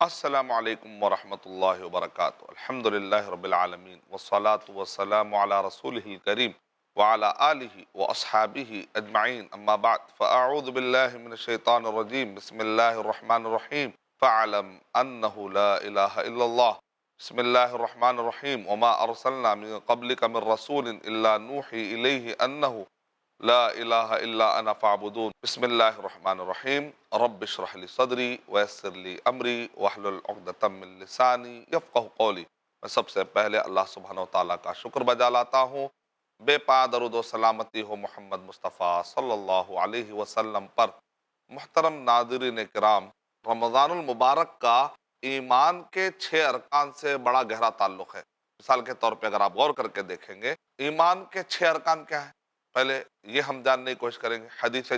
السلام علیکم ورحمۃ اللہ وبرکاتہ۔ الحمد للہ رب العالمین والصلاة والسلام علی رسولہ الکریم وعلی آلہ واصحابہ اجمعین، اما بعد فاعوذ باللہ من الشیطان الرجیم، بسم اللہ الرحمن الرحیم، فاعلم انہ لا الہ الا اللہ۔ بسم اللہ الرحمن الرحیم، وما ارسلنا من قبلک من رسول الا نوحی الیہ انہ لا الہ الا انا فاعبدون۔ بسم اللہ الرحمن الرحیم، رب اشرح لی صدری ویسر لی امری واحلل عقدۃ من لسانی یفقہوا قولی۔ میں سب سے پہلے اللہ سبحانہ و تعالیٰ کا شکر بجا لاتا ہوں، بے پا درود و سلامتی ہو محمد مصطفیٰ صلی اللہ علیہ وسلم پر۔ محترم ناظرین کرام، رمضان المبارک کا ایمان کے 6 ارکان سے بڑا گہرا تعلق ہے۔ مثال کے طور پہ اگر آپ غور کر کے دیکھیں گے، ایمان کے 6 ارکان کیا ہیں؟ پہلے یہ ہم جاننے کی کوشش کریں گے۔ حدیث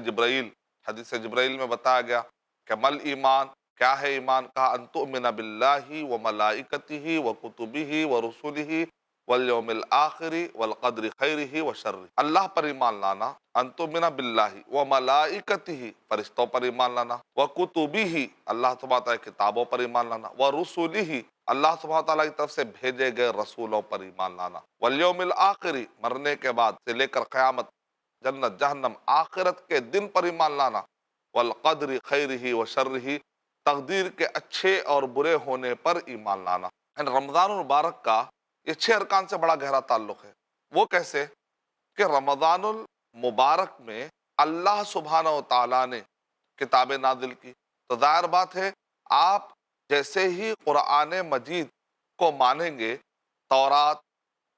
جبرائیل میں بتایا گیا کہ مل ایمان، کیا ہے ایمان؟ کہا ان تؤمن باللہ و ملائکتہ و کتبہ و رسلہ والیوم الآخر والقدر خیرہ و شرہ۔ اللہ پر ایمان لانا، ان تؤمن باللہ و ملائکتہ، فرشتوں پر ایمان لانا، و کتبہ، اللہ سبحانہ تعالیٰ کی کتابوں پر ایمان لانا، و رسلہ، اللہ سبحانہ تعالیٰ کی طرف سے بھیجے گئے رسولوں پر ایمان لانا، والیوم الآخر، مرنے کے بعد سے لے کر قیامت، جنت جہنم، آخرت کے دن پر ایمان لانا، والقدر خیرہ و شرہ، تقدیر کے اچھے اور برے ہونے پر ایمان لانا۔ رمضان المبارک کا یہ 6 ارکان سے بڑا گہرا تعلق ہے۔ وہ کیسے؟ کہ رمضان المبارک میں اللہ سبحانہ و تعالیٰ نے کتابیں نازل کی، تو ظاہر بات ہے آپ جیسے ہی قرآن مجید کو مانیں گے، تورات،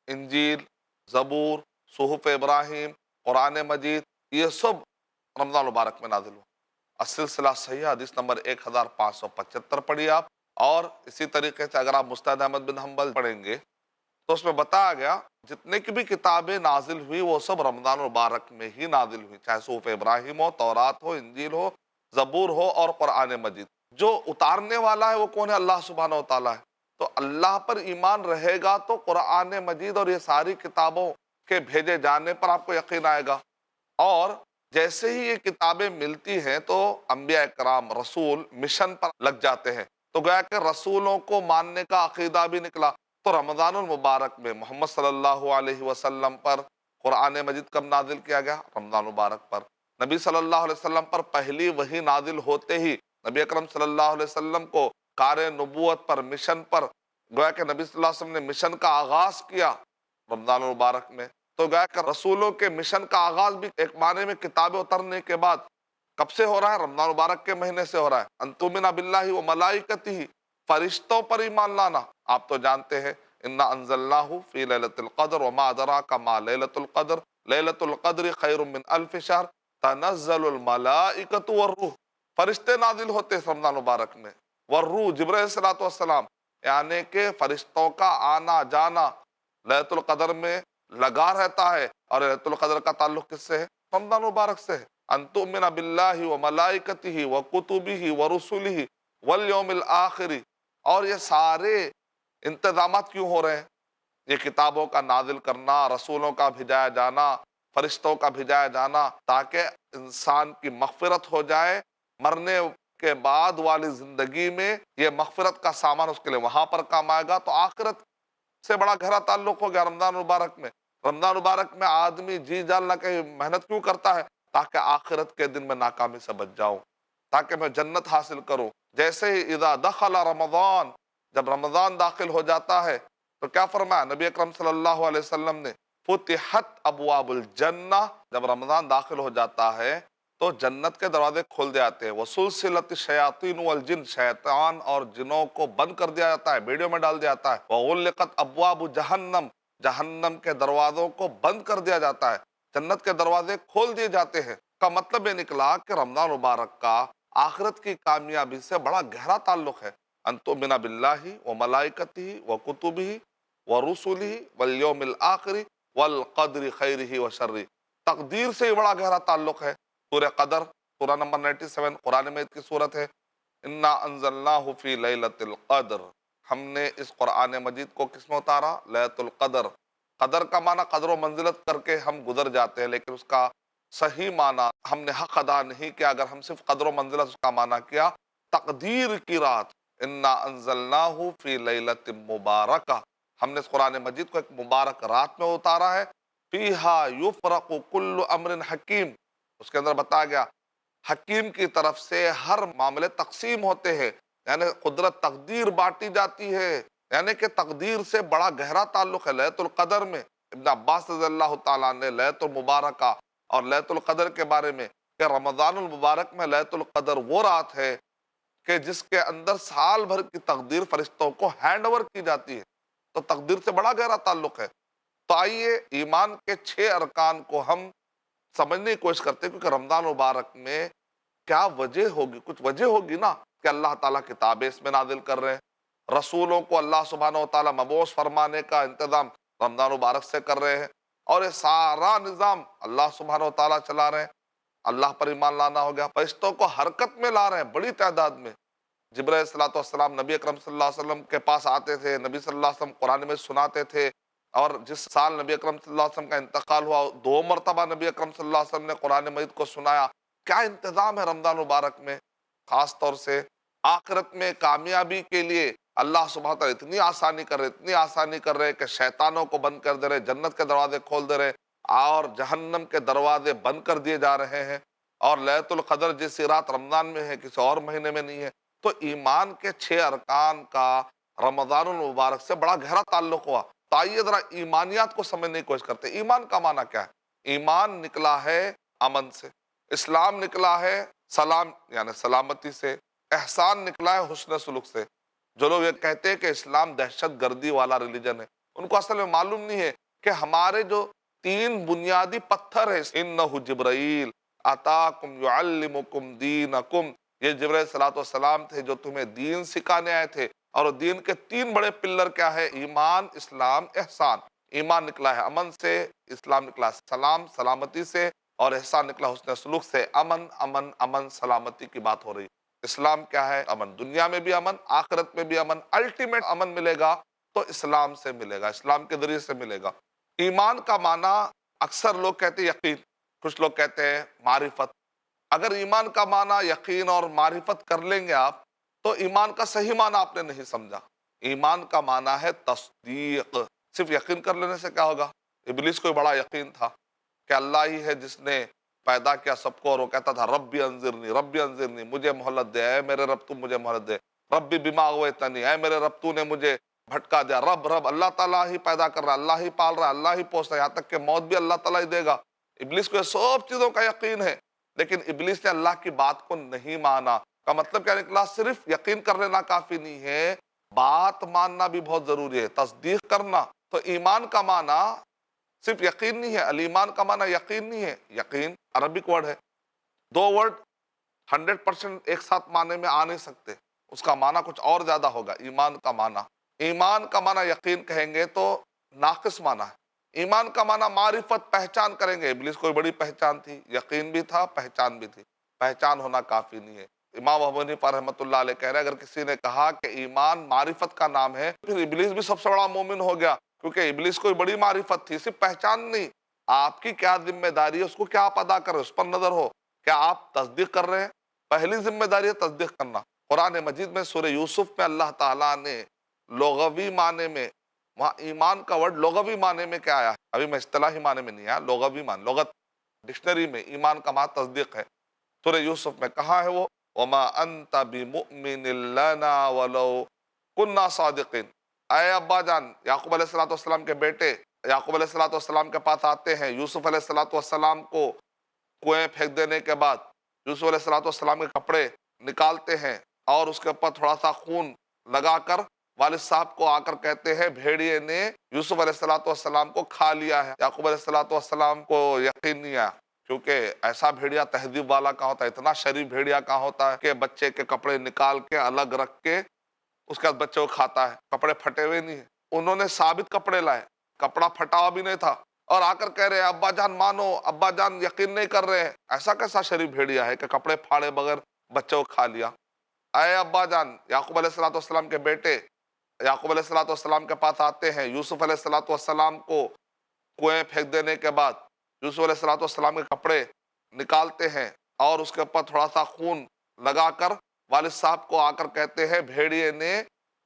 انجیل، زبور، صحف ابراہیم، قرآن مجید، یہ سب رمضان المبارک میں نازل ہوا۔ السلسلہ صحیح حدیث نمبر 1575 پڑھی آپ، اور اسی طریقے سے اگر آپ مستند احمد بن حنبل پڑھیں گے تو اس میں بتایا گیا جتنے کی بھی کتابیں نازل ہوئی وہ سب رمضان المبارک میں ہی نازل ہوئی، چاہے صحف ابراہیم ہو، تورات ہو، انجیل ہو، زبور ہو اور قرآن مجید۔ جو اتارنے والا ہے وہ کون ہے؟ اللہ سبحانہ و تعالیٰ ہے۔ تو اللہ پر ایمان رہے گا تو قرآن مجید اور یہ ساری کتابوں کے بھیجے جانے پر آپ کو یقین آئے گا، اور جیسے ہی یہ کتابیں ملتی ہیں تو انبیاء کرام، رسول مشن پر لگ جاتے ہیں، تو گویا کہ رسولوں کو ماننے کا عقیدہ بھی نکلا۔ تو رمضان المبارک میں محمد صلی اللہ علیہ وسلم پر قرآن مجید کب نازل کیا گیا؟ رمضان المبارک پر۔ نبی صلی اللہ علیہ وسلم پر پہلی وحی نازل ہوتے ہی نبی اکرم صلی اللہ علیہ وسلم کو کار نبوت پر، مشن پر، گویا کہ نبی صلی اللہ علیہ وسلم نے مشن کا آغاز کیا رمضان المبارک میں۔ تو گویا کہ رسولوں کے مشن کا آغاز بھی ایک معنی میں کتابیں اترنے کے بعد کب سے ہو رہا ہے؟ رمضان مبارک کے مہینے سے ہو رہا ہے۔ ان تؤمن باللہ و ملائکتہ، فرشتوں پر ایمان لانا۔ آپ تو جانتے ہیں انا انزلناہ فی لیلۃ القدر وما ادراک ما لیلۃ القدر، لیلۃ القدر خیر من الف شہر، تنزل الملائکۃ والروح، فرشتے نازل ہوتے ہیں رمضان مبارک میں، والروح، جبرائیل علیہ الصلوۃ والسلام، یعنی کہ فرشتوں کا آنا جانا لیلۃ القدر میں لگا رہتا ہے۔ اور لیلۃ القدر کا تعلق کس سے ہے؟ رمضان مبارک سے ہے۔ ان تؤمن باللہ و ملائکتہ و کتبہ و رسلہ والیوم الآخر۔ اور یہ سارے انتظامات کیوں ہو رہے ہیں؟ یہ کتابوں کا نازل کرنا، رسولوں کا بھیجایا جانا، فرشتوں کا بھیجایا جانا، تاکہ انسان کی مغفرت ہو جائے، مرنے کے بعد والی زندگی میں یہ مغفرت کا سامان اس کے لیے وہاں پر کام آئے گا۔ تو آخرت سے بڑا گہرا تعلق ہو گیا رمضان مبارک میں۔ رمضان مبارک میں آدمی جی جان لگا کہ محنت کیوں کرتا ہے؟ تاکہ آخرت کے دن میں ناکامی سے بچ جاؤں، تاکہ میں جنت حاصل کروں۔ جیسے ہی اذا دخل رمضان، جب رمضان داخل ہو جاتا ہے تو کیا فرمایا نبی اکرم صلی اللہ علیہ وسلم نے؟ فتحت ابواب الجنہ، جب رمضان داخل ہو جاتا ہے تو جنت کے دروازے کھول دیے جاتے ہیں۔ وسلسلت الشیاطین والجن، شیطان اور جنوں کو بند کر دیا جاتا ہے، بیڑیوں میں ڈال دیا جاتا ہے۔ وغلقت ابواب جہنم، جہنم کے دروازوں کو بند کر دیا جاتا ہے، جنت کے دروازے کھول دیے جاتے ہیں۔ کا مطلب یہ نکلا کہ رمضان مبارک کا آخرت کی کامیابی سے بڑا گہرا تعلق ہے۔ ان تؤمن باللہ و ملائکتہ و کتبہ و رسلہ والیوم الآخر والقدر خیرہ و شرہ، تقدیر سے بڑا گہرا تعلق ہے۔ سورہ قدر، سورہ نمبر 97 قرآن مجید کی صورت ہے۔ انا انزلناہ فی لیلۃ القدر، ہم نے اس قرآن مجید کو کس میں اتارا؟ لیلۃ القدر۔ قدر کا معنی قدر و منزلت کر کے ہم گزر جاتے ہیں، لیکن اس کا صحیح معنی ہم نے حق ادا نہیں کیا۔ اگر ہم صرف قدر و منزلت اس کا معنی کیا، تقدیر کی رات، انا انزلناہ فی لیلۃ مبارکہ، ہم نے اس قرآن مجید کو ایک مبارک رات میں اتارا ہے، فیہا یفرق کل امر حکیم، اس کے اندر بتایا گیا حکیم کی طرف سے ہر معاملے تقسیم ہوتے ہیں، یعنی قدرت تقدیر بانٹی جاتی ہے، یعنی کہ تقدیر سے بڑا گہرا تعلق ہے لیلۃ القدر میں۔ ابن عباس رضی اللہ تعالیٰ نے لیلۃ المبارکہ اور لیلۃ القدر کے بارے میں کہ رمضان المبارک میں لیلۃ القدر وہ رات ہے کہ جس کے اندر سال بھر کی تقدیر فرشتوں کو ہینڈ اوور کی جاتی ہے، تو تقدیر سے بڑا گہرا تعلق ہے۔ تو آئیے ایمان کے 6 ارکان کو ہم سمجھنے کی کوشش کرتے ہیں، کیونکہ رمضان مبارک میں کیا وجہ ہوگی، کچھ وجہ ہوگی نا کہ اللہ تعالیٰ کتابیں اس میں نازل کر رہے ہیں، رسولوں کو اللہ سبحانہ و تعالیٰ مبعوث فرمانے کا انتظام رمضان مبارک سے کر رہے ہیں، اور یہ سارا نظام اللہ سبحانہ و تعالیٰ چلا رہے ہیں۔ اللہ پر ایمان لانا ہو گیا، فرشتوں کو حرکت میں لا رہے ہیں بڑی تعداد میں۔ جبرائیل صلاۃ والسلام نبی اکرم صلی اللہ علیہ وسلم کے پاس آتے تھے، نبی صلی اللہ علیہ وسلم قرآن میں سناتے تھے، اور جس سال نبی اکرم صلی اللہ علیہ وسلم کا انتقال ہوا 2 مرتبہ نبی اکرم صلی اللہ علیہ وسلم نے قرآن مجید کو سنایا۔ کیا انتظام ہے رمضان مبارک میں، خاص طور سے آخرت میں کامیابی کے لیے اللہ سبحانہ وتعالیٰ اتنی آسانی کر رہے، اتنی آسانی کر رہے کہ شیطانوں کو بند کر دے رہے، جنت کے دروازے کھول دے رہے اور جہنم کے دروازے بند کر دیے جا رہے ہیں۔ اور لیلۃ القدر جیسی رات رمضان میں ہے، کسی اور مہینے میں نہیں ہے۔ تو ایمان کے 6 ارکان کا رمضان المبارک سے بڑا گہرا تعلق ہوا۔ تو آئیے ذرا ایمانیات کو سمجھنے کی کوشش کرتے ہیں۔ ایمان کا معنی کیا ہے؟ ایمان نکلا ہے امن سے، اسلام نکلا ہے سلام یعنی سلامتی سے، احسان نکلا ہے حسن سلوک سے۔ جو لوگ یہ کہتے ہیں کہ اسلام دہشت گردی والا ریلیجن ہے، ان کو اصل میں معلوم نہیں ہے کہ ہمارے جو 3 بنیادی پتھر ہیں، انہ جبرائیل اتاکم یعلمکم دینکم، یہ جبرائیل صلاۃ والسلام تھے جو تمہیں دین سکھانے آئے تھے، اور دین کے 3 بڑے پلر کیا ہے؟ ایمان، اسلام، احسان۔ ایمان نکلا ہے امن سے، اسلام نکلا سلام سلامتی سے، اور احسان نکلا حسن سلوک سے۔ امن امن امن سلامتی کی بات ہو رہی ہے۔ اسلام کیا ہے؟ امن، دنیا میں بھی امن، آخرت میں بھی امن، الٹیمیٹ امن ملے گا تو اسلام سے ملے گا، اسلام کے ذریعے سے ملے گا۔ ایمان کا معنی اکثر لوگ کہتے ہیں یقین، کچھ لوگ کہتے ہیں معرفت۔ اگر ایمان کا معنی یقین اور معرفت کر لیں گے آپ، تو ایمان کا صحیح معنی آپ نے نہیں سمجھا۔ ایمان کا معنی ہے تصدیق۔ صرف یقین کر لینے سے کیا ہوگا؟ ابلیس کو بڑا یقین تھا کہ اللہ ہی ہے جس نے پیدا کیا سب کو، اور وہ کہتا تھا ربی انظرنی ربی انظرنی، مجھے مہلت دے، اے میرے رب تو مجھے مہلت دے، ربی بما اغویتنی، اے میرے رب تو نے مجھے بھٹکا دیا۔ رب رب اللہ تعالیٰ ہی پیدا کر رہا ہے، اللہ ہی پال رہا ہے، اللہ ہی پوس رہا ہے، یہاں تک کہ موت بھی اللہ تعالیٰ ہی دے گا۔ ابلیس کو یہ سب چیزوں کا یقین ہے، لیکن ابلیس نے اللہ کی بات کو نہیں مانا۔ کا مطلب کیا نکلا؟ صرف یقین کر لینا کافی نہیں ہے، بات ماننا بھی بہت ضروری ہے، تصدیق کرنا۔ تو ایمان کا معنی صرف یقین نہیں ہے، الایمان کا معنی یقین نہیں ہے۔ یقین عربک ورڈ ہے، 2 ورڈ 100% ایک ساتھ معنی میں آ نہیں سکتے، اس کا معنی کچھ اور زیادہ ہوگا۔ ایمان کا معنی، ایمان کا معنی یقین کہیں گے تو ناقص معنی ہے۔ ایمان کا معنی معرفت، پہچان کریں گے۔ ابلیس کوئی بڑی پہچان تھی، یقین بھی تھا، پہچان بھی تھی۔ پہچان ہونا کافی نہیں ہے۔ امام ابو حنیفہ رحمۃ اللہ علیہ کہہ رہے ہیں اگر کسی نے کہا کہ ایمان معرفت کا نام ہے، پھر ابلیس بھی سب سے بڑا مومن ہو گیا، کیونکہ ابلیس کوئی بڑی معرفت تھی، صرف پہچان نہیں۔ آپ کی کیا ذمہ داری ہے، اس کو کیا آپ ادا کر رہے ہیں، اس پر نظر ہو۔ کیا آپ تصدیق کر رہے ہیں؟ پہلی ذمہ داری ہے تصدیق کرنا۔ قرآن مجید میں سورہ یوسف میں اللہ تعالیٰ نے لغوی معنی میں، وہاں ایمان کا ورڈ لغوی معنی میں کیا آیا ہے، ابھی میں اصطلاحی معنی میں نہیں آیا، لغوی معنی، لغت ڈکشنری میں ایمان کا معنی تصدیق ہے۔ سورہ یوسف میں کہا ہے وہ وَمَا أَنْتَ بِمُؤْمِنٍ لَنَا وَلَوْ كُنَّا صَادِقِينَ۔ اے ابا جان، یعقوب علیہ السلام کے بیٹے یعقوب علیہ السلام کے پاس آتے ہیں، یوسف علیہ السلام کو کنویں پھینک دینے کے بعد یوسف علیہ السلام کے کپڑے نکالتے ہیں، اور اس کے اوپر تھوڑا سا خون لگا کر والد صاحب کو آ کر کہتے ہیں بھیڑیے نے یوسف علیہ السلام کو کھا لیا ہے۔ یعقوب علیہ السلام کو یقین نہیں آیا، کیونکہ ایسا بھیڑیا تہذیب والا کہاں ہوتا ہے، اتنا شریف بھیڑیا کہاں ہوتا ہے کہ بچے کے کپڑے نکال کے الگ رکھ کے اس کے بعد بچے کو کھاتا ہے، کپڑے پھٹے ہوئے نہیں ہیں۔ انہوں نے ثابت کپڑے لائے، کپڑا پھٹا ہوا بھی نہیں تھا، اور آ کر کہہ رہے ہیں ابا جان مانو، ابا جان یقین نہیں کر رہے ہیں۔ ایسا کیسا شریف بھیڑیا ہے کہ کپڑے پھاڑے بغیر بچے کو کھا لیا؟ اے ابا جان، یعقوب علیہ السلام کے بیٹے یعقوب علیہ السلام کے پاس آتے ہیں، یوسف علیہ السلام کو کنویں پھینک دینے کے بعد یوسف علیہ السلام کے کپڑے نکالتے ہیں، اور اس کے اوپر تھوڑا سا خون لگا کر والد صاحب کو آ کر کہتے ہیں بھیڑیے نے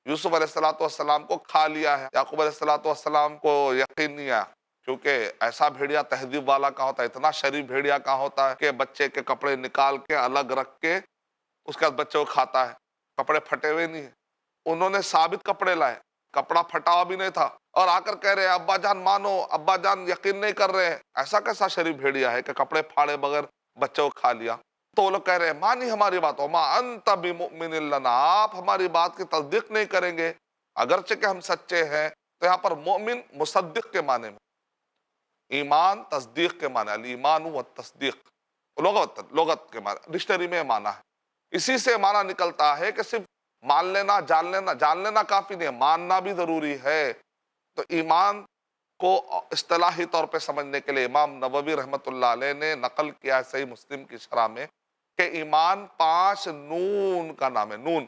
یوسف علیہ السلام کو کھا لیا ہے۔ یعقوب علیہ السلام کو یقین نہیں آیا، کیونکہ ایسا بھیڑیا تہذیب والا کہاں ہوتا ہے، اتنا شریف بھیڑیا کہاں ہوتا ہے کہ بچے کے کپڑے نکال کے الگ رکھ کے اس کے بعد بچے کو کھاتا ہے، کپڑے پھٹے ہوئے نہیں ہیں۔ انہوں نے ثابت کپڑے لائے، کپڑا پھٹا ہوا بھی نہیں تھا، اور آ کر کہہ رہے ہیں ابا جان مانو، ابا جان یقین نہیں کر رہے ہیں۔ ایسا کیسا شریف بھیڑیا ہے کہ کپڑے پھاڑے بغیر بچے کو کھا لیا؟ تو وہ لوگ کہہ رہے ہیں مانی ہماری بات، وما انت بمؤمن لنا، آپ ہماری بات کی تصدیق نہیں کریں گے اگرچہ کہ ہم سچے ہیں۔ تو یہاں پر مؤمن مصدق کے معنی میں، ایمان تصدیق کے معنی، الایمان و تصدیق لغت کے معنی، ڈکشنری میں معنی ہے۔ اسی سے معنی نکلتا ہے کہ صرف مان لینا جان لینا کافی نہیں ہے، ماننا بھی ضروری ہے۔ تو ایمان کو اصطلاحی طور پہ سمجھنے کے لیے امام نووی رحمۃ اللہ علیہ نے نقل کیا ہے صحیح مسلم کی شرح میں کہ ایمان 5 نون کا نام ہے۔ نون،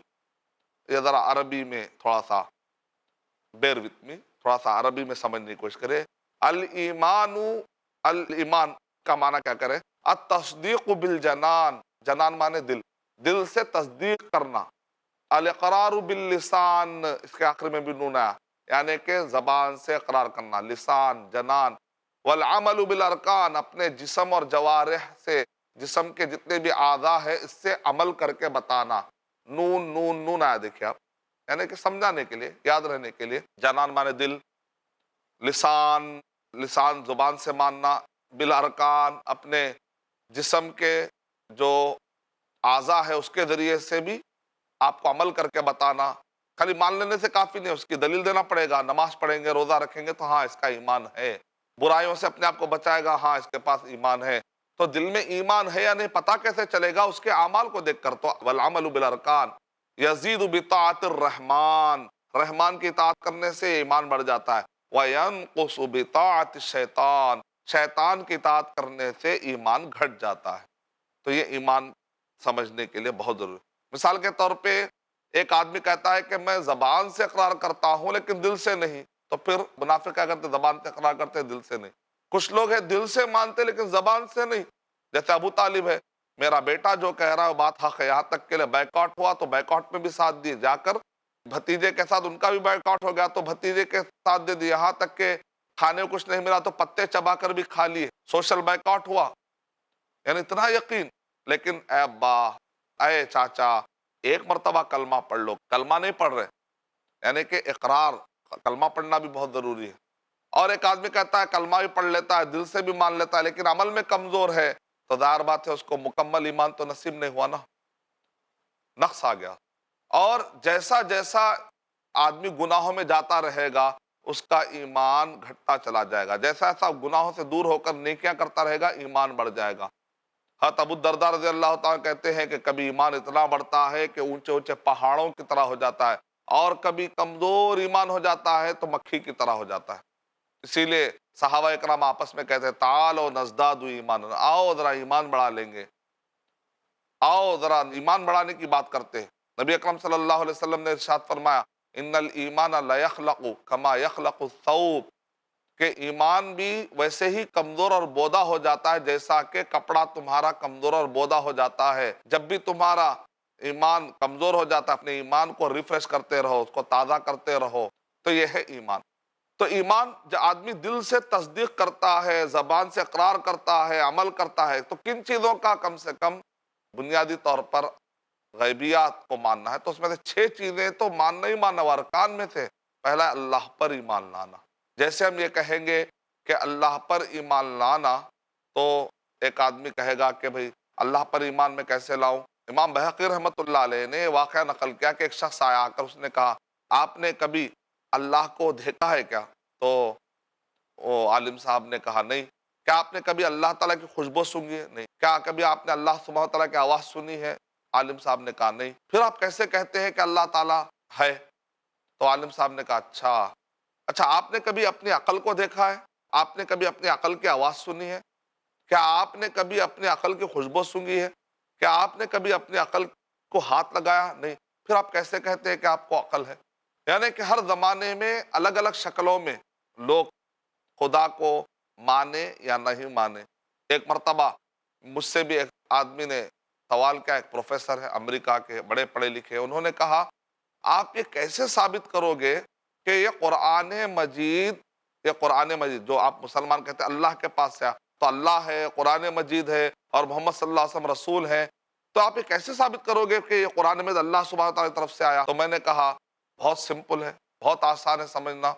یہ ذرا عربی میں تھوڑا سا بیر وتھ می، تھوڑا سا عربی میں سمجھنے کی کوشش کرے۔ الایمان، الایمان کا معنی کیا کرے؟ التصدیق بالجنان، جنان مانے دل، دل سے تصدیق کرنا۔ الاقرار باللسان، اس کے آخر میں بھی نون آیا، یعنی کہ زبان سے اقرار کرنا، لسان، جنان۔ والعمل بالارکان، اپنے جسم اور جوارح سے، جسم کے جتنے بھی اعضاء ہے اس سے عمل کر کے بتانا۔ نون نون نون آیا دیکھیں آپ، یعنی کہ سمجھانے کے لیے، یاد رہنے کے لیے۔ جنان مانے دل، لسان، لسان زبان سے ماننا، بالارکان اپنے جسم کے جو اعضاء ہے اس کے ذریعے سے بھی آپ کو عمل کر کے بتانا۔ خالی مان لینے سے کافی نہیں، اس کی دلیل دینا پڑے گا۔ نماز پڑھیں گے، روزہ رکھیں گے تو ہاں اس کا ایمان ہے، برائیوں سے اپنے آپ کو بچائے گا، ہاں اس کے پاس ایمان ہے۔ تو دل میں ایمان ہے یا نہیں پتہ کیسے چلے گا؟ اس کے اعمال کو دیکھ کر۔ تو والعمل بالارکان یزید بطاعت الرحمن، رحمان کی اطاعت کرنے سے ایمان بڑھ جاتا ہے۔ وینقص بطاعت الشیطان، شیطان کی اطاعت کرنے سے ایمان گھٹ جاتا ہے۔ تو یہ ایمان سمجھنے کے لیے بہت ضروری ہے۔ مثال کے طور پہ ایک آدمی کہتا ہے کہ میں زبان سے اقرار کرتا ہوں لیکن دل سے نہیں، تو پھر منافق کیا کرتے؟ زبان سے اقرار کرتے دل سے نہیں۔ کچھ لوگ ہیں دل سے مانتے لیکن زبان سے نہیں، جیسے ابو طالب ہے، میرا بیٹا جو کہہ رہا ہے وہ بات حق ہے، یہاں تک کے لیے بیکاٹ ہوا تو بیکاٹ میں بھی ساتھ دیے، جا کر بھتیجے کے ساتھ ان کا بھی بیکاٹ ہو گیا تو بھتیجے کے ساتھ دے دیا، یہاں تک کہ کھانے کو کچھ نہیں ملا تو پتے چبا کر بھی کھا لیے، سوشل بیکاٹ ہوا۔ یعنی اتنا یقین، لیکن اے ابا، اے چاچا، ایک مرتبہ کلمہ پڑھ لو، کلمہ نہیں پڑھ رہے، یعنی کہ اقرار، کلمہ پڑھنا بھی بہت ضروری ہے۔ اور ایک آدمی کہتا ہے کلمہ بھی پڑھ لیتا ہے، دل سے بھی مان لیتا ہے لیکن عمل میں کمزور ہے، تو ظاہر بات ہے اس کو مکمل ایمان تو نصیب نہیں ہوا نا، نقص آ گیا۔ اور جیسا جیسا آدمی گناہوں میں جاتا رہے گا اس کا ایمان گھٹتا چلا جائے گا، جیسا ایسا گناہوں سے دور ہو کر نیکیاں کرتا رہے گا ایمان بڑھ جائے گا۔ حضرت ابو الدرداء رضی اللہ تعالیٰ کہتے ہیں کہ کبھی ایمان اتنا بڑھتا ہے کہ اونچے اونچے پہاڑوں کی طرح ہو جاتا ہے، اور کبھی کمزور ایمان ہو جاتا ہے تو مکھی کی طرح ہو جاتا ہے۔ اسی لیے صحابہ اکرام آپس میں کہتے ہیں تعالوا نزداد ایمان، آؤ ذرا ایمان بڑھا لیں گے، آؤ ذرا ایمان بڑھانے کی بات کرتے ہیں۔ نبی اکرم صلی اللہ علیہ وسلم نے ارشاد فرمایا ان الایمان لیخلق کما یخلق الثوب، کہ ایمان بھی ویسے ہی کمزور اور بودا ہو جاتا ہے جیسا کہ کپڑا تمہارا کمزور اور بودا ہو جاتا ہے۔ جب بھی تمہارا ایمان کمزور ہو جاتا ہے اپنے ایمان کو ریفریش کرتے رہو، اس کو تازہ کرتے رہو، تو یہ ہے ایمان۔ تو ایمان جو آدمی دل سے تصدیق کرتا ہے، زبان سے اقرار کرتا ہے، عمل کرتا ہے، تو کن چیزوں کا کم سے کم بنیادی طور پر غیبیات کو ماننا ہے، تو اس میں سے 6 چیزیں تو ماننا ہی ماننا، وہ ارکان میں سے پہلا اللہ پر ایمان لانا۔ جیسے ہم یہ کہیں گے کہ اللہ پر ایمان لانا، تو ایک آدمی کہے گا کہ بھئی اللہ پر ایمان میں کیسے لاؤں؟ امام بہقی رحمۃ اللہ علیہ نے واقعہ نقل کیا کہ ایک شخص آیا کر اس نے کہا آپ نے کبھی اللہ کو دیکھا ہے کیا؟ تو وہ عالم صاحب نے کہا نہیں۔ کیا آپ نے کبھی اللہ تعالیٰ کی خوشبو سنی ہے؟ نہیں۔ کیا کبھی آپ نے اللہ سبحانہ و تعالیٰ کی آواز سنی ہے؟ عالم صاحب نے کہا نہیں۔ پھر آپ کیسے کہتے ہیں کہ اللہ تعالیٰ ہے؟ تو عالم صاحب نے کہا اچھا آپ نے کبھی اپنی عقل کو دیکھا ہے؟ آپ نے کبھی اپنی عقل کی آواز سنی ہے؟ کیا آپ نے کبھی اپنی عقل کی خوشبو سنی ہے؟ کیا آپ نے کبھی اپنی عقل کو ہاتھ لگایا؟ نہیں۔ پھر آپ کیسے کہتے ہیں کہ آپ کو عقل ہے؟ یعنی کہ ہر زمانے میں الگ الگ شکلوں میں لوگ خدا کو مانے یا نہیں مانے۔ ایک مرتبہ مجھ سے بھی ایک آدمی نے سوال کیا، ایک پروفیسر ہے امریکہ کے، بڑے پڑھے لکھے، انہوں نے کہا آپ یہ کیسے ثابت کرو گے کہ یہ قرآن مجید جو آپ مسلمان کہتے ہیں اللہ کے پاس سے تو اللہ ہے، قرآن مجید ہے اور محمد صلی اللہ علیہ وسلم رسول ہے، تو آپ یہ کیسے ثابت کرو گے کہ یہ قرآن مجید اللہ سبحانہ وتعالی کی طرف سے آیا؟ تو میں نے کہا بہت سمپل ہے، بہت آسان ہے سمجھنا۔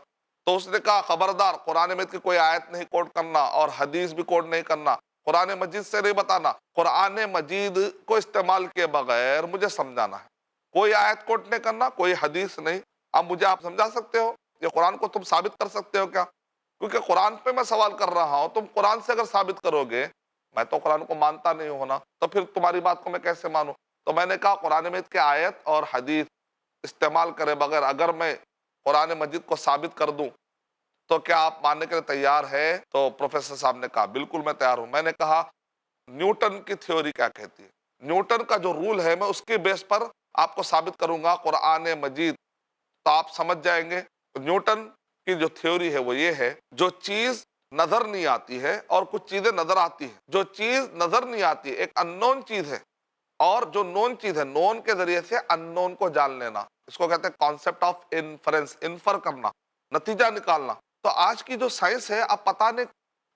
تو اس نے کہا خبردار قرآن مجید کی کوئی آیت نہیں کوٹ کرنا اور حدیث بھی کوٹ نہیں کرنا، قرآن مجید سے نہیں بتانا، قرآن مجید کو استعمال کیے بغیر مجھے سمجھانا ہے، کوئی آیت کوٹ نہیں کرنا، کوئی حدیث نہیں۔ اب مجھے آپ سمجھا سکتے ہو یہ قرآن کو تم ثابت کر سکتے ہو کیا؟ کیونکہ قرآن پہ میں سوال کر رہا ہوں، تم قرآن سے اگر ثابت کرو گے، میں تو قرآن کو مانتا نہیں ہونا، تو پھر تمہاری بات کو میں کیسے مانوں؟ تو میں نے کہا قرآن مجید کے آیت اور حدیث استعمال کرے بغیر اگر میں قرآن مجید کو ثابت کر دوں تو کیا آپ ماننے کے لیے تیار ہے؟ تو پروفیسر صاحب نے کہا بالکل میں تیار ہوں۔ میں نے کہا نیوٹن کی تھیوری کیا کہتی ہے؟ نیوٹن کا جو رول ہے میں اس کے بیس پر آپ کو ثابت کروں گا قرآن مجید، تو آپ سمجھ جائیں گے۔ نیوٹن کی جو تھیوری ہے وہ یہ ہے، جو چیز نظر نہیں آتی ہے اور کچھ چیزیں نظر آتی ہیں، جو چیز نظر نہیں آتی ایک ان نون چیز ہے، اور جو نون چیز ہے نون کے ذریعے سے ان نون کو جان لینا، اس کو کہتے ہیں کانسیپٹ آف انفرنس، انفر کرنا، نتیجہ نکالنا۔ تو آج کی جو سائنس ہے، اب پتہ نہیں،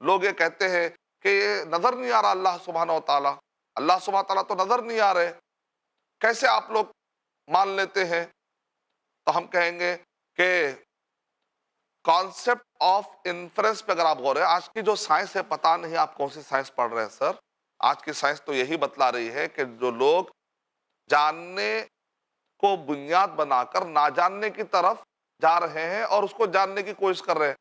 لوگ یہ کہتے ہیں کہ یہ نظر نہیں آ رہا اللہ سبحانہ و تعالیٰ، اللہ سبحانہ و تعالیٰ تو نظر نہیں آ رہے، کیسے آپ لوگ مان لیتے ہیں؟ تو ہم کہیں گے کہ کانسیپٹ آف انفرنس پہ اگر آپ غور ہے، آج کی جو سائنس ہے، پتہ نہیں آپ کون سی سائنس پڑھ رہے ہیں سر، آج کی سائنس تو یہی بتلا رہی ہے کہ جو لوگ جاننے کو بنیاد بنا کر نہ جاننے کی طرف جا رہے ہیں اور اس کو جاننے کی کوشش کر رہے ہیں،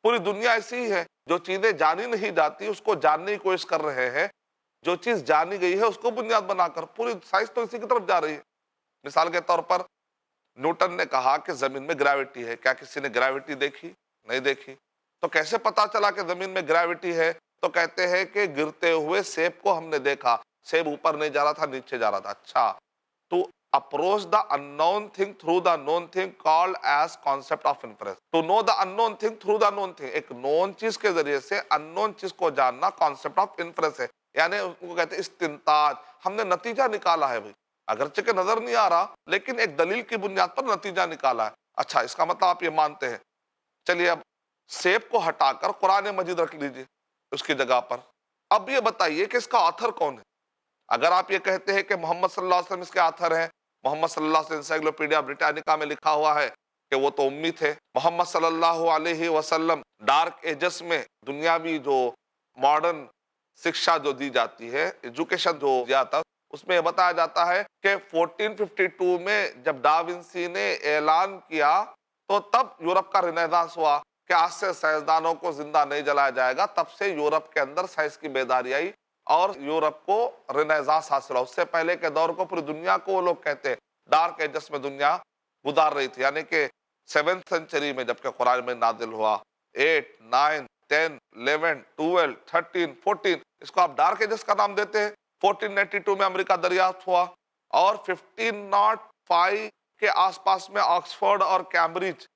پوری دنیا ایسی ہی ہے، جو چیزیں جانی نہیں جاتی اس کو جاننے کی کوشش کر رہے ہیں، جو چیز جانی گئی ہے اس کو بنیاد بنا کر پوری سائنس تو اسی کی طرف جا رہی ہے۔ مثال کے طور پر نیوٹن نے کہا کہ زمین میں گریوٹی ہے، کیا کسی نے گریوٹی دیکھی؟ نہیں دیکھی، تو کیسے پتا چلا کہ زمین میں گریوٹی ہے؟ تو کہتے ہیں کہ گرتے ہوئے سیب کو ہم نے دیکھا، سیب اوپر نہیں جا رہا تھا، نیچے جا رہا تھا۔ اچھا، to approach the unknown thing through the known thing called as concept of inference. To know the unknown thing through the known thing، ایک known چیز کے ذریعے سے unknown چیز کو جاننا concept of inference ہے، یعنی اس کو کہتے ہیں استنتاج، ہم نے نتیجہ نکالا ہے بھائی، اگرچہ کہ نظر نہیں آ رہا لیکن ایک دلیل کی بنیاد پر نتیجہ نکالا ہے۔ اچھا، اس کا مطلب آپ یہ مانتے ہیں، چلیے اب سیب کو ہٹا کر قرآن مجید رکھ لیجئے اس کی جگہ پر، اب یہ بتائیے کہ اس کا آتھر کون ہے؟ اگر آپ یہ کہتے ہیں کہ محمد صلی اللہ علیہ وسلم اس کے آتھر ہیں، محمد صلی اللہ علیہ وسلم انسائکلوپیڈیا بریٹانیکا میں لکھا ہوا ہے کہ وہ تو امی تھے، محمد صلی اللہ علیہ وسلم ڈارک ایجز میں دنیاوی جو ماڈرن شکشا جو دی جاتی ہے، ایجوکیشن جو جاتا اس میں یہ بتایا جاتا ہے کہ 1452 میں جب ڈاونسی نے اعلان کیا تو تب یورپ کا رینیسانس ہوا کہ آج سے سائنسدانوں کو زندہ نہیں جلایا جائے گا، تب سے یورپ کے اندر سائنس کی بیداری آئی اور یورپ کو رینیسانس حاصل ہوا۔ اس سے پہلے کے دور کو پوری دنیا کو وہ لوگ کہتے ہیں ڈارک ایجز میں دنیا گزار رہی تھی، یعنی کہ 7th سینچری میں جب کہ قرآن میں نازل ہوا، 8 9 10 11 12 13 14، اس کو آپ ڈارک ایجز کا نام دیتے ہیں۔ 1492 میں امریکہ دریافت ہوا اور 1505 کے آس پاس میں آکسفورڈ اور کیمبرج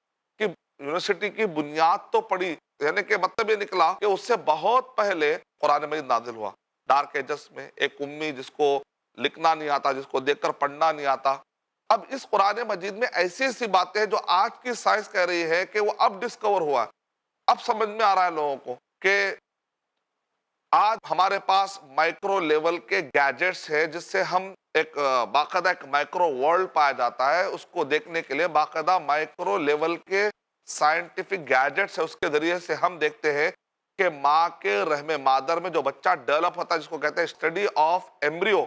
کی یونیورسٹی کی بنیاد تو پڑی، یعنی کہ مطلب یہ نکلا کہ اس سے بہت پہلے قرآن مجید نازل ہوا۔ ڈارک ایجز میں ایک امی جس کو لکھنا نہیں آتا، جس کو دیکھ کر پڑھنا نہیں آتا، اب اس قرآن مجید میں ایسی ایسی باتیں جو آج کی سائنس کہہ رہی ہے کہ وہ اب ڈسکور ہوا ہے، اب سمجھ میں آ رہا ہے لوگوں کو کہ آج ہمارے پاس مائکرو لیول کے گیجٹس ہے جس سے ہم ایک باقاعدہ ایک مائکرو ورلڈ پایا جاتا ہے، اس کو دیکھنے کے لیے باقاعدہ مائکرو لیول کے سائنٹیفک گیجٹس ہے، اس کے ذریعے سے ہم دیکھتے ہیں کہ ماں کے رحم مادر میں جو بچہ ڈیولپ ہوتا ہے جس کو کہتے ہیں اسٹڈی آف ایمبریو،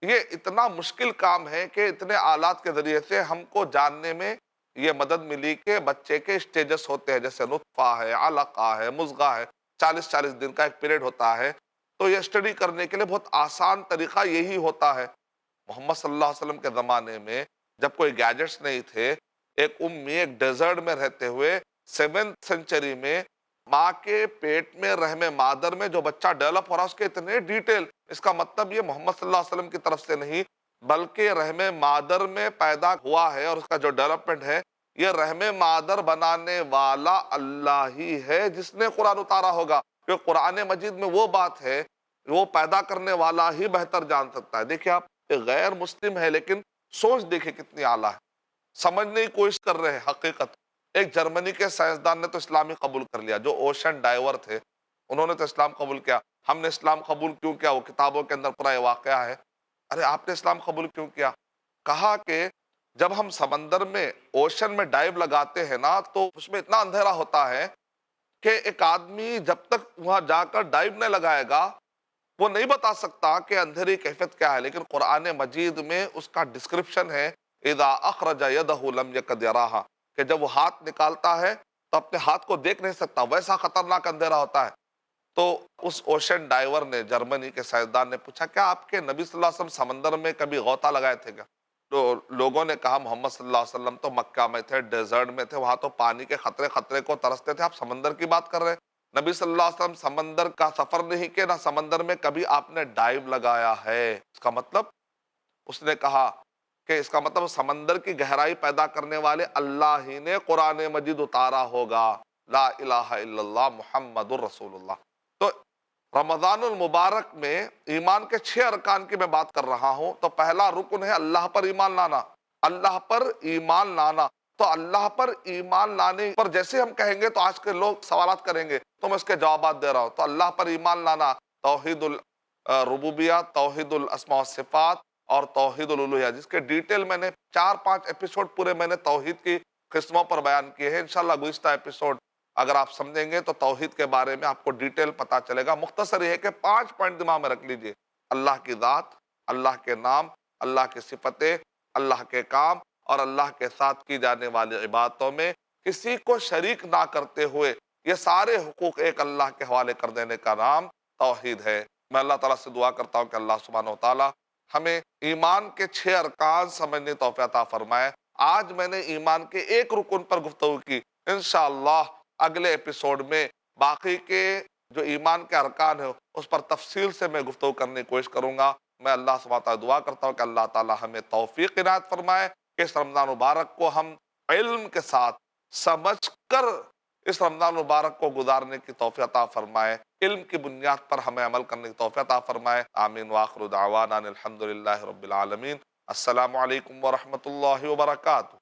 یہ اتنا مشکل کام ہے کہ اتنے آلات کے ذریعے سے ہم کو جاننے میں یہ مدد ملی کہ بچے کے اسٹیجز ہوتے ہیں، جیسے نطفہ ہے، علقہ ہے، مضغہ ہے، 40 دن کا ایک پیریڈ ہوتا ہے، تو یہ اسٹڈی کرنے کے لیے بہت آسان طریقہ یہی ہوتا ہے۔ محمد صلی اللہ علیہ وسلم کے زمانے میں جب کوئی گیجٹس نہیں تھے، ایک امی ایک ڈیزرٹ میں رہتے ہوئے 7th سینچری میں ماں کے پیٹ میں رحم مادر میں جو بچہ ڈیولپ ہو رہا ہے اس کے اتنے ڈیٹیل، اس کا مطلب یہ محمد صلی اللہ علیہ وسلم کی طرف سے نہیں بلکہ رحم مادر میں پیدا ہوا ہے، اور اس کا جو ڈیولپمنٹ ہے یہ رحم مادر بنانے والا اللہ ہی ہے جس نے قرآن اتارا ہوگا، کہ قرآن مجید میں وہ بات ہے وہ پیدا کرنے والا ہی بہتر جان سکتا ہے۔ دیکھیں آپ، ایک غیر مسلم ہے لیکن سوچ دیکھیں کتنی اعلیٰ ہے، سمجھنے کی کوشش کر رہے ہیں حقیقت۔ ایک جرمنی کے سائنسدان نے تو اسلامی قبول کر لیا، جو اوشن ڈائیور تھے انہوں نے تو اسلام قبول کیا۔ ہم نے اسلام قبول کیوں کیا؟ وہ کتابوں کے اندر پورا یہ واقعہ ہے۔ ارے آپ نے اسلام قبول کیوں کیا؟ کہا کہ جب ہم سمندر میں اوشن میں ڈائیو لگاتے ہیں نا تو اس میں اتنا اندھیرا ہوتا ہے کہ ایک آدمی جب تک وہاں جا کر ڈائیو نہیں لگائے گا وہ نہیں بتا سکتا کہ اندھیری کیفیت کیا ہے، لیکن قرآن مجید میں اس کا ڈسکرپشن ہے، اذا اخرج یدہ لم یکد یراہا، کہ جب وہ ہاتھ نکالتا ہے تو اپنے ہاتھ کو دیکھ نہیں سکتا، ویسا خطرناک اندھیرا ہوتا ہے۔ تو اس اوشن ڈائیور نے، جرمنی کے سائنسدان نے پوچھا، کیا آپ کے نبی صلی اللہ علیہ وسلم سمندر میں کبھی غوطہ لگائے تھے کیا؟ تو لوگوں نے کہا محمد صلی اللہ علیہ وسلم تو مکہ میں تھے، ڈیزرٹ میں تھے، وہاں تو پانی کے خطرے خطرے کو ترستے تھے، آپ سمندر کی بات کر رہے ہیں؟ نبی صلی اللہ علیہ وسلم سمندر کا سفر نہیں کیا، نہ سمندر میں کبھی آپ نے ڈائیو لگایا ہے۔ اس کا مطلب، اس نے کہا کہ اس کا مطلب سمندر کی گہرائی پیدا کرنے والے اللہ ہی نے قرآن مجید اتارا ہوگا، لا الہ الا اللہ محمد الرسول اللہ۔ تو رمضان المبارک میں ایمان کے 6 ارکان کی میں بات کر رہا ہوں، تو پہلا رکن ہے اللہ پر ایمان لانا۔ اللہ پر ایمان لانا، تو اللہ پر ایمان لانے پر جیسے ہم کہیں گے تو آج کے لوگ سوالات کریں گے، تو میں اس کے جوابات دے رہا ہوں۔ تو اللہ پر ایمان لانا، توحید الربوبیہ، توحید الاسماء والصفات اور توحید الالوہیہ، جس کے ڈیٹیل میں نے 4-5 ایپیسوڈ پورے میں نے توحید کی قسموں پر بیان کیے ہیں۔ انشاءاللہ گزشتہ ایپیسوڈ اگر آپ سمجھیں گے تو توحید کے بارے میں آپ کو ڈیٹیل پتا چلے گا۔ مختصر یہ ہے کہ 5 پوائنٹ دماغ میں رکھ لیجئے: اللہ کی ذات، اللہ کے نام، اللہ کی صفتیں، اللہ کے کام، اور اللہ کے ساتھ کی جانے والی عبادتوں میں کسی کو شریک نہ کرتے ہوئے یہ سارے حقوق ایک اللہ کے حوالے کر دینے کا نام توحید ہے۔ میں اللہ تعالیٰ سے دعا کرتا ہوں کہ اللہ سبحانہ وتعالیٰ ہمیں ایمان کے 6 ارکان سمجھنے توفیق عطا فرمائے۔ آج میں نے ایمان کے ایک رکن پر گفتگو کی، انشاءاللہ اگلے ایپیسوڈ میں باقی کے جو ایمان کے ارکان ہیں اس پر تفصیل سے میں گفتگو کرنے کی کوشش کروں گا۔ میں اللہ سبحانہ وتعالیٰ دعا کرتا ہوں کہ اللہ تعالیٰ ہمیں توفیق عنایت فرمائے کہ اس رمضان مبارک کو ہم علم کے ساتھ سمجھ کر اس رمضان مبارک کو گزارنے کی توفیق عطا فرمائے، علم کی بنیاد پر ہمیں عمل کرنے کی توفیق عطا فرمائے۔ آمین وآخر دعوانا الحمدللہ رب العالمین۔ السلام علیکم ورحمۃ اللہ وبرکاتہ۔